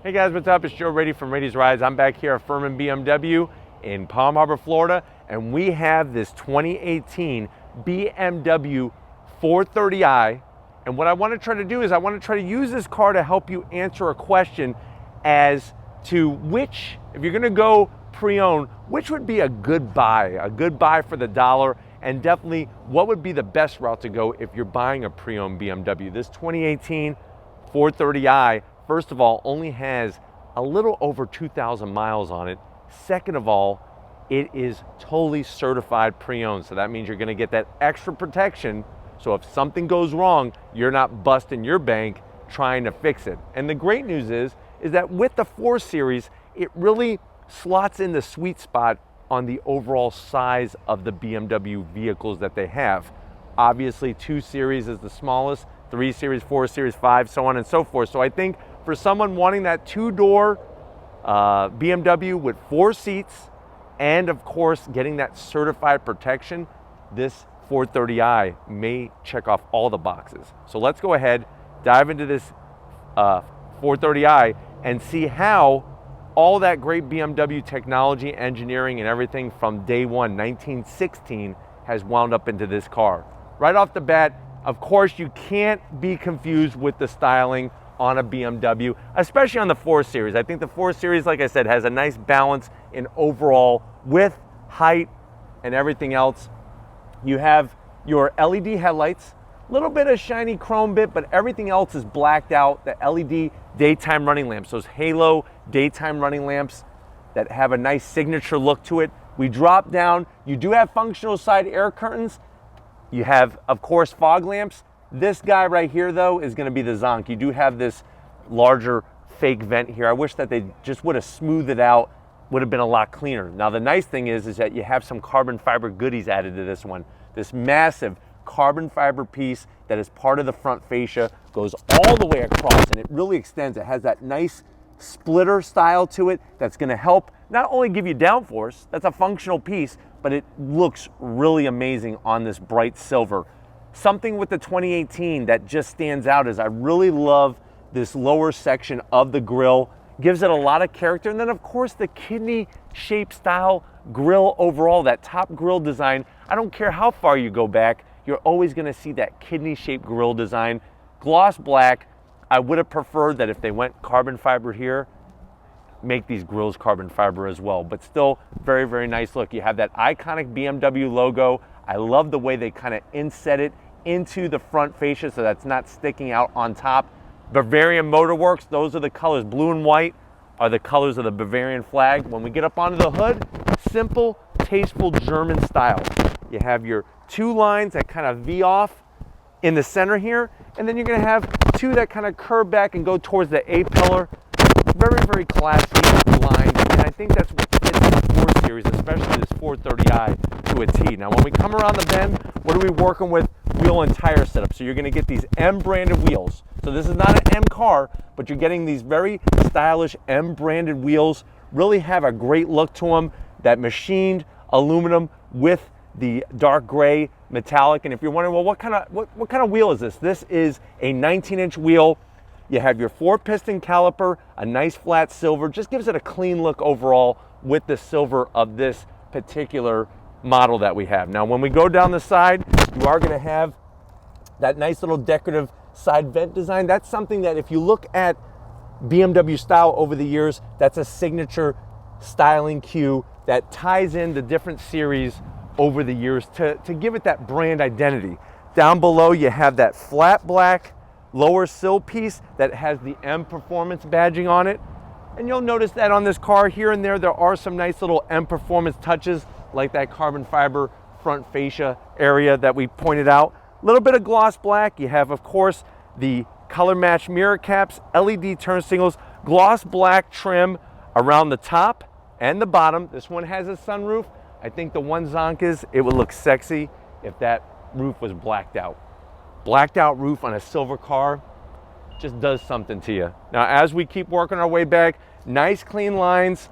Hey guys, what's up? It's Joe Rady from Rady's Rides. I'm back here at Furman BMW in Palm Harbor, Florida, and we have this 2018 BMW 430i. And what I want to try to do is I want to try to use this car to help you answer a question as to which, if you're going to go pre-owned, which would be a good buy for the dollar, and definitely what would be the best route to go if you're buying a pre-owned BMW. This 2018 430i, first of all, only has a little over 2,000 miles on it. Second of all, it is totally certified pre-owned. So that means you're gonna get that extra protection. So if something goes wrong, you're not busting your bank trying to fix it. And the great news is that with the 4 Series, it really slots in the sweet spot on the overall size of the BMW vehicles that they have. Obviously, 2 Series is the smallest, 3 Series, 4 Series, 5, so on and so forth. So I think for someone wanting that 2-door BMW with 4 seats, and of course getting that certified protection, this 430i may check off all the boxes. So let's go ahead, dive into this 430i and see how all that great BMW technology, engineering, and everything from day one, 1916, has wound up into this car. Right off the bat, of course, you can't be confused with the styling on a BMW, especially on the 4 Series. I think the 4 Series, like I said, has a nice balance in overall width, height, and everything else. You have your LED headlights, a little bit of shiny chrome bit, but everything else is blacked out. The LED daytime running lamps, those halo daytime running lamps that have a nice signature look to it. We drop down, you do have functional side air curtains. You have, of course, fog lamps. This guy right here, though, is gonna be the zonk. You do have this larger fake vent here. I wish that they just would have smoothed it out, would have been a lot cleaner. Now, the nice thing is that you have some carbon fiber goodies added to this one. This massive carbon fiber piece that is part of the front fascia goes all the way across, and it really extends. It has that nice splitter style to it that's gonna help not only give you downforce, that's a functional piece, but it looks really amazing on this bright silver. Something with the 2018 that just stands out is I really love this lower section of the grille. Gives it a lot of character. And then of course the kidney shape style grille overall, that top grille design. I don't care how far you go back, you're always gonna see that kidney shaped grille design. Gloss black. I would have preferred that if they went carbon fiber here, make these grills carbon fiber as well, but still very, very nice look. You have that iconic BMW logo. I love the way they kind of inset it into the front fascia so that's not sticking out on top. Bavarian Motor Works, those are the colors. Blue and white are the colors of the Bavarian flag. When we get up onto the hood, simple, tasteful German style. You have your 2 lines that kind of V off in the center here, and then you're gonna have 2 that kind of curve back and go towards the A-pillar. Very, very classy line, and I think that's what fits the 4 Series, especially this 430i, to a T. Now, when we come around the bend, what are we working with? Wheel and tire setup. So you're gonna get these M-branded wheels. So this is not an M car, but you're getting these very stylish M-branded wheels. Really have a great look to them. That machined aluminum with the dark gray metallic. And if you're wondering, well, what kind of wheel is this? This is a 19-inch wheel. You have your 4-piston caliper, a nice flat silver, just gives it a clean look overall with the silver of this particular model that we have. Now, when we go down the side, you are gonna have that nice little decorative side vent design. That's something that if you look at BMW style over the years, that's a signature styling cue that ties in the different series over the years to give it that brand identity. Down below, you have that flat black lower sill piece that has the M Performance badging on it. And you'll notice that on this car here and there are some nice little M Performance touches, like that carbon fiber front fascia area that we pointed out. A little bit of gloss black. You have, of course, the color match mirror caps, LED turn signals, gloss black trim around the top and the bottom. This one has a sunroof. I think the one zonk is, it would look sexy if that roof was blacked out. Blacked out roof on a silver car just does something to you. Now, as we keep working our way back, nice clean lines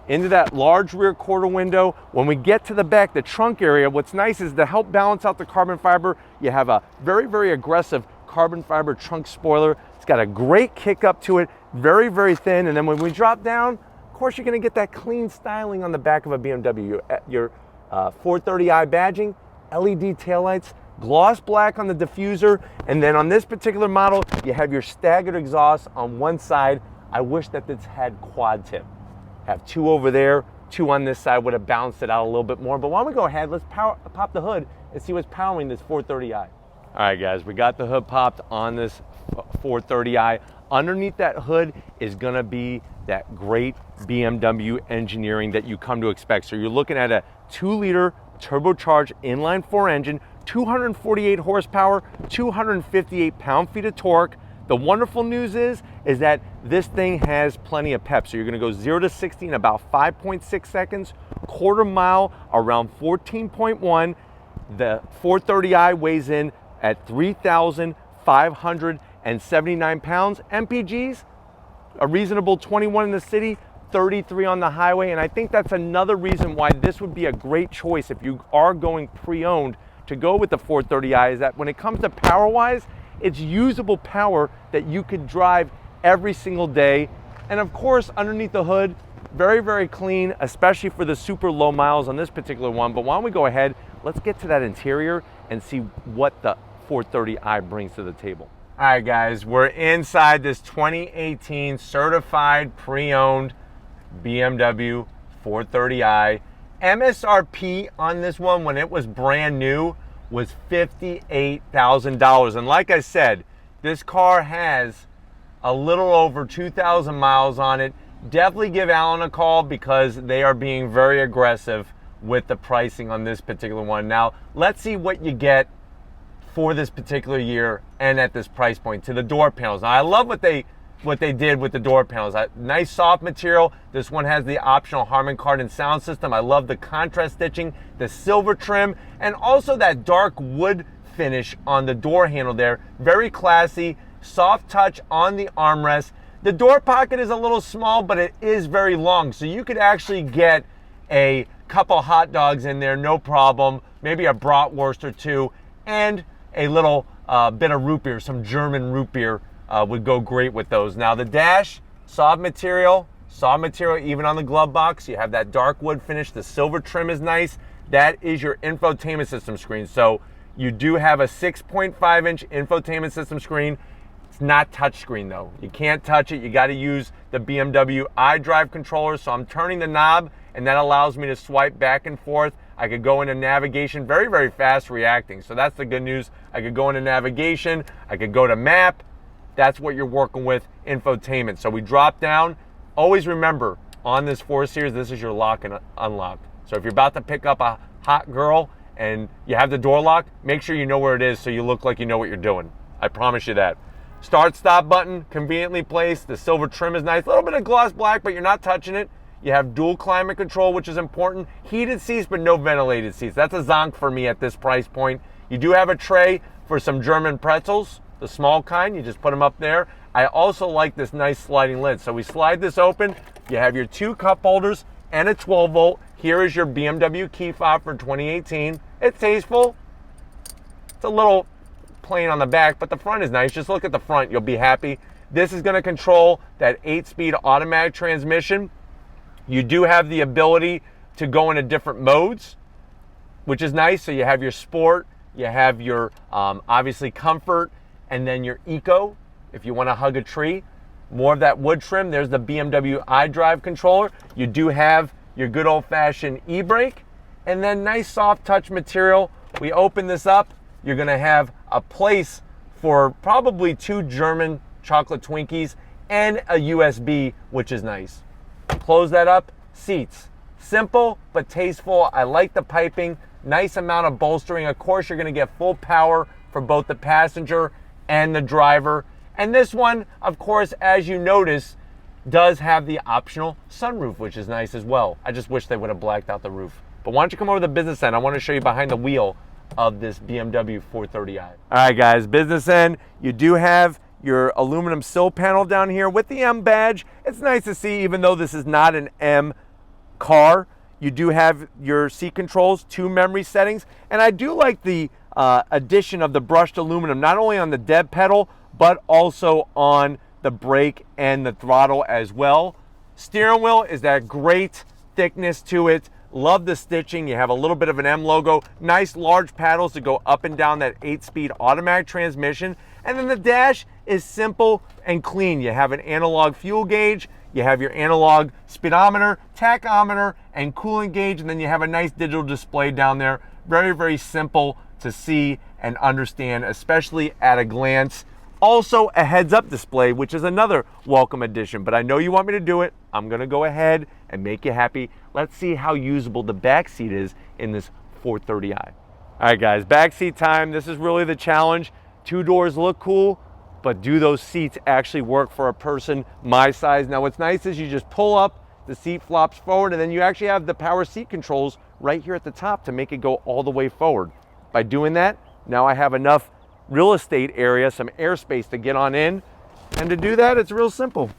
into that large rear quarter window. When we get to the back, the trunk area, what's nice is to help balance out the carbon fiber, you have a very, very aggressive carbon fiber trunk spoiler. It's got a great kick up to it, very, very thin. And then when we drop down, of course, you're gonna get that clean styling on the back of a BMW. Your 430i badging, LED taillights, gloss black on the diffuser, and then on this particular model, you have your staggered exhaust on one side. I wish that this had quad tip. Have two over there, two on this side would have balanced it out a little bit more. But why don't we go ahead, let's pop the hood and see what's powering this 430i. All right, guys, we got the hood popped on this 430i. Underneath that hood is gonna be that great BMW engineering that you come to expect. So you're looking at a 2-liter turbocharged inline-4 engine, 248 horsepower, 258 pound-feet of torque. The wonderful news is that this thing has plenty of pep. So you're gonna go 0 to 60 in about 5.6 seconds, quarter mile around 14.1. The 430i weighs in at 3,579 pounds. MPGs, a reasonable 21 in the city, 33 on the highway. And I think that's another reason why this would be a great choice if you are going pre-owned to go with the 430i, is that when it comes to power-wise, it's usable power that you could drive every single day. And of course, underneath the hood, very, very clean, especially for the super low miles on this particular one. But why don't we go ahead, let's get to that interior and see what the 430i brings to the table. All right, guys, we're inside this 2018 certified pre-owned BMW 430i. MSRP on this one when it was brand new was $58,000. And like I said, this car has a little over 2,000 miles on it. Definitely give Alan a call because they are being very aggressive with the pricing on this particular one. Now, let's see what you get for this particular year and at this price point. To the door panels. Now, I love what they did with the door panels. Nice soft material. This one has the optional Harman Kardon sound system. I love the contrast stitching, the silver trim, and also that dark wood finish on the door handle there. Very classy, soft touch on the armrest. The door pocket is a little small, but it is very long. So you could actually get a couple hot dogs in there, no problem. Maybe a bratwurst or two, and a little bit of root beer, some German root beer would go great with those. Now the dash, soft material even on the glove box. You have that dark wood finish. The silver trim is nice. That is your infotainment system screen. So you do have a 6.5-inch infotainment system screen. It's not touchscreen though. You can't touch it. You got to use the BMW iDrive controller. So I'm turning the knob and that allows me to swipe back and forth. I could go into navigation, very, very fast reacting. So that's the good news. I could go into navigation. I could go to map. That's what you're working with, infotainment. So we drop down. Always remember, on this 4 Series, this is your lock and unlock. So if you're about to pick up a hot girl and you have the door lock, make sure you know where it is so you look like you know what you're doing. I promise you that. Start stop button, conveniently placed. The silver trim is nice. A little bit of gloss black, but you're not touching it. You have dual climate control, which is important. Heated seats, but no ventilated seats. That's a zonk for me at this price point. You do have a tray for some German pretzels. The small kind, you just put them up there. I also like this nice sliding lid. So we slide this open, you have your 2 cup holders and a 12 volt. Here is your BMW key fob for 2018. It's tasteful. It's a little plain on the back, but the front is nice. Just look at the front, you'll be happy. This is gonna control that 8-speed automatic transmission. You do have the ability to go into different modes, which is nice. So you have your sport, you have your obviously comfort, and then your eco, if you want to hug a tree. More of that wood trim. There's the BMW iDrive controller. You do have your good old-fashioned e-brake, and then nice soft touch material. We open this up, you're gonna have a place for probably 2 German chocolate Twinkies and a USB, which is nice. Close that up, seats. Simple but tasteful. I like the piping, nice amount of bolstering. Of course, you're gonna get full power for both the passenger and the driver. And this one, of course, as you notice, does have the optional sunroof, which is nice as well. I just wish they would have blacked out the roof. But why don't you come over to the business end? I want to show you behind the wheel of this BMW 430i. All right, guys, business end. You do have your aluminum sill panel down here with the M badge. It's nice to see, even though this is not an M car, you do have your seat controls, 2 memory settings. And I do like the addition of the brushed aluminum, not only on the dead pedal, but also on the brake and the throttle as well. Steering wheel is that great thickness to it. Love the stitching. You have a little bit of an M logo. Nice large paddles to go up and down that 8-speed automatic transmission. And then the dash is simple and clean. You have an analog fuel gauge. You have your analog speedometer, tachometer, and coolant gauge. And then you have a nice digital display down there. Very, very simple to see and understand, especially at a glance. Also a heads-up display, which is another welcome addition, but I know you want me to do it. I'm gonna go ahead and make you happy. Let's see how usable the back seat is in this 430i. All right guys, back seat time. This is really the challenge. 2 doors look cool, but do those seats actually work for a person my size? Now what's nice is you just pull up, the seat flops forward, and then you actually have the power seat controls right here at the top to make it go all the way forward. By doing that, now I have enough real estate area, some airspace to get on in. And to do that, it's real simple.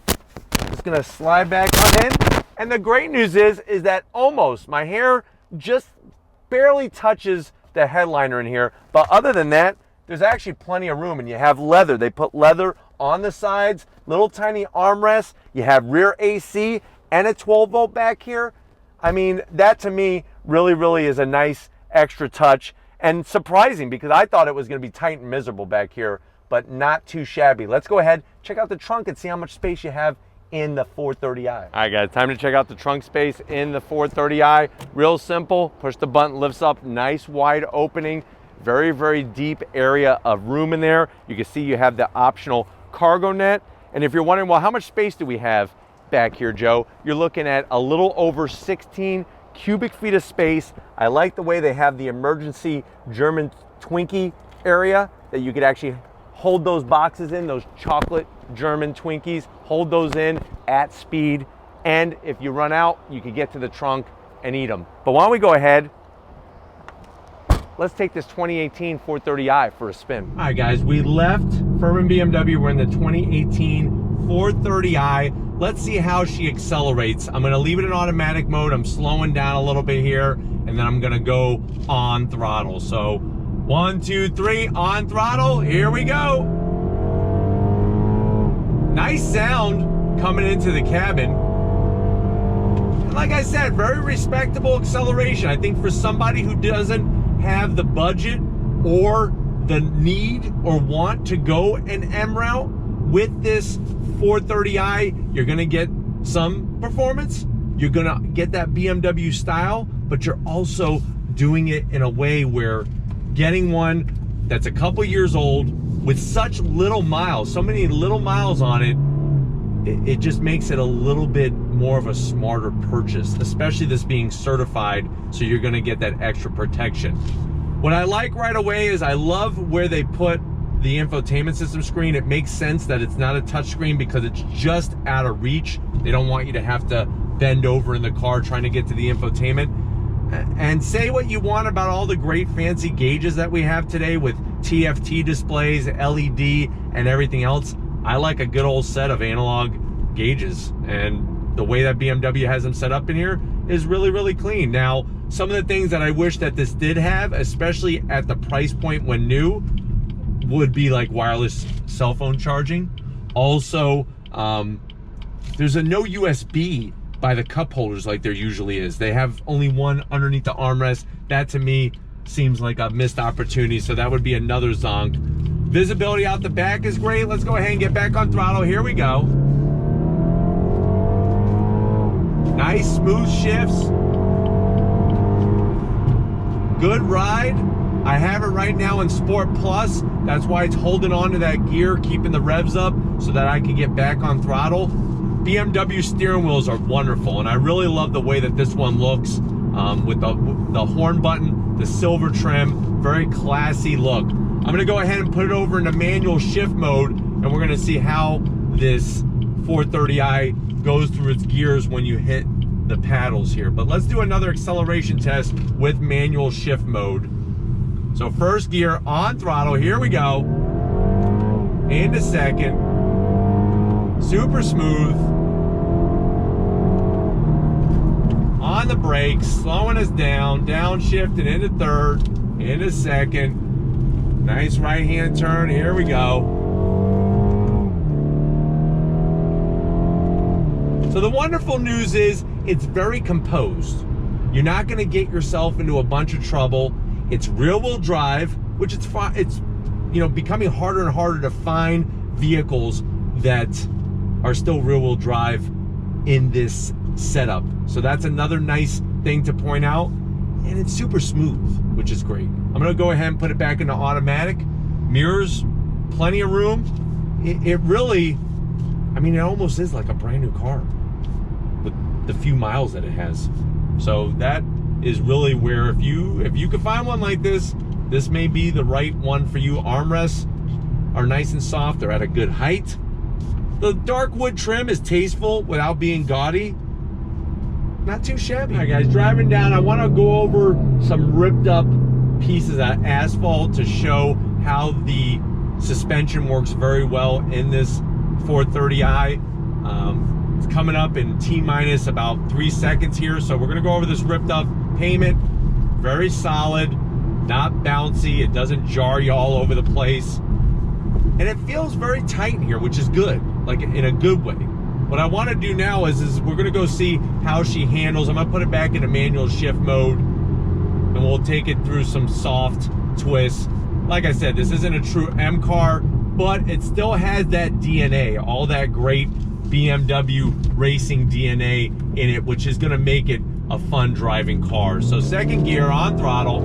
Just gonna slide back on in. And the great news is that almost, my hair just barely touches the headliner in here. But other than that, there's actually plenty of room, and you have leather. They put leather on the sides, little tiny armrests. You have rear AC and a 12-volt back here. I mean, that to me really, really is a nice extra touch. And surprising, because I thought it was going to be tight and miserable back here, but not too shabby. Let's go ahead, check out the trunk and see how much space you have in the 430i. All right guys, time to check out the trunk space in the 430i. Real simple, push the button, lifts up, nice wide opening, very, very deep area of room in there. You can see you have the optional cargo net. And if you're wondering, well, how much space do we have back here, Joe? You're looking at a little over 16 cubic feet of space. I like the way they have the emergency German Twinkie area that you could actually hold those boxes in, those chocolate German Twinkies, hold those in at speed. And if you run out, you can get to the trunk and eat them. But why don't we go ahead, let's take this 2018 430i for a spin. All right guys, we left Furman BMW. We're in the 2018 430i. Let's see how she accelerates. I'm gonna leave it in automatic mode. I'm slowing down a little bit here, and then I'm gonna go on throttle. So 1, 2, 3, on throttle, here we go. Nice sound coming into the cabin. And like I said, very respectable acceleration. I think for somebody who doesn't have the budget or the need or want to go an M route with this 430i, you're gonna get some performance, you're gonna get that BMW style, but you're also doing it in a way where getting one that's a couple years old with such little miles, so many little miles on it, it just makes it a little bit more of a smarter purchase, especially this being certified, so you're gonna get that extra protection. What I like right away is I love where they put the infotainment system screen. It makes sense that it's not a touch screen because it's just out of reach. They don't want you to have to bend over in the car trying to get to the infotainment. And say what you want about all the great fancy gauges that we have today with TFT displays, LED, and everything else. I like a good old set of analog gauges, and the way that BMW has them set up in here is really, really clean. Now, some of the things that I wish that this did have, especially at the price point when new, would be like wireless cell phone charging. Also, there's a no USB by the cup holders like there usually is. They have only one underneath the armrest. That to me seems like a missed opportunity, so that would be another zonk. Visibility out the back is great. Let's go ahead and get back on throttle. Here we go. Nice smooth shifts. Good ride. I have it right now in Sport Plus. That's why it's holding on to that gear, keeping the revs up so that I can get back on throttle. BMW steering wheels are wonderful, and I really love the way that this one looks with the horn button, the silver trim, very classy look. I'm gonna go ahead and put it over into manual shift mode, and we're gonna see how this 430i goes through its gears when you hit the paddles here. But let's do another acceleration test with manual shift mode. So first gear on throttle, here we go. Into second. Super smooth. On the brakes, slowing us down, downshifting into third, into second. Nice right-hand turn. Here we go. So the wonderful news is it's very composed. You're not going to get yourself into a bunch of trouble. It's rear-wheel drive, which it's becoming harder and harder to find vehicles that are still rear-wheel drive in this setup. So that's another nice thing to point out. And it's super smooth, which is great. I'm gonna go ahead and put it back into automatic. Mirrors, plenty of room. It really, I mean, it almost is like a brand new car with the few miles that it has. So that is really where, if you could find one like this, this may be the right one for you. Armrests are nice and soft. They're at a good height. The dark wood trim is tasteful without being gaudy. Not too shabby. All right, guys, driving down, I want to go over some ripped up pieces of asphalt to show how the suspension works very well in this 430i. It's coming up in T-minus about 3 seconds here, so we're going to go over this ripped up payment. Very solid, not bouncy. It doesn't jar you all over the place. And it feels very tight in here, which is good, like in a good way. What I want to do now is we're going to go see how she handles. I'm going to put it back into manual shift mode, and we'll take it through some soft twists. Like I said, this isn't a true M car, but it still has that DNA, all that great BMW racing DNA in it, which is going to make it a fun driving car. So second gear on throttle.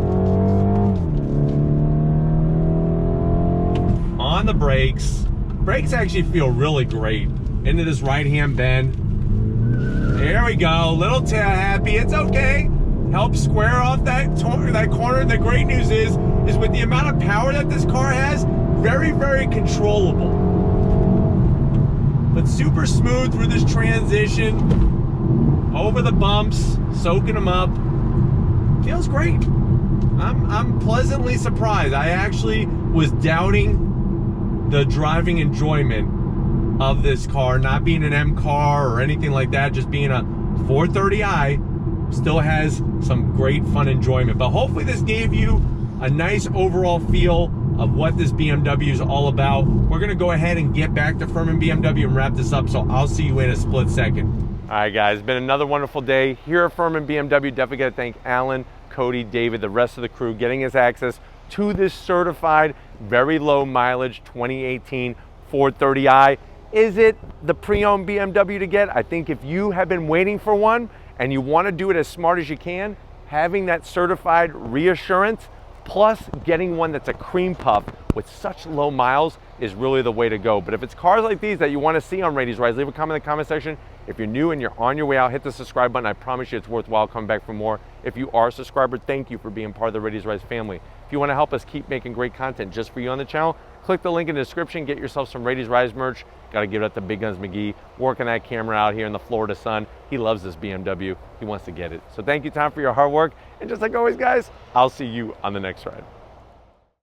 On the brakes. Brakes actually feel really great. Into this right-hand bend. There we go. Little tail happy. It's okay. Help square off that corner. The great news is with the amount of power that this car has, very, very controllable. But super smooth through this transition. Over the bumps, soaking them up. Feels great. I'm pleasantly surprised. I actually was doubting the driving enjoyment of this car, not being an M car or anything like that, just being a 430i, still has some great fun enjoyment. But hopefully this gave you a nice overall feel of what this BMW is all about. We're gonna go ahead and get back to Furman BMW and wrap this up, so I'll see you in a split second. All right, guys, it's been another wonderful day here at Furman BMW. Definitely gotta thank Alan, Cody, David, the rest of the crew, getting us access to this certified, very low mileage 2018 430i. Is it the pre-owned BMW to get? I think if you have been waiting for one and you want to do it as smart as you can, having that certified reassurance plus getting one that's a cream puff with such low miles is really the way to go. But if it's cars like these that you want to see on Raiti's Rise, leave a comment in the comment section. If you're new and you're on your way out, hit the subscribe button. I promise you it's worthwhile coming back for more. If you are a subscriber, thank you for being part of the Raiti's Rise family. If you want to help us keep making great content just for you on the channel, click the link in the description, get yourself some Raiti's Rise merch. Got to give it up to Big Guns McGee, working that camera out here in the Florida sun. He loves this BMW. He wants to get it. So thank you, Tom, for your hard work. And just like always, guys, I'll see you on the next ride.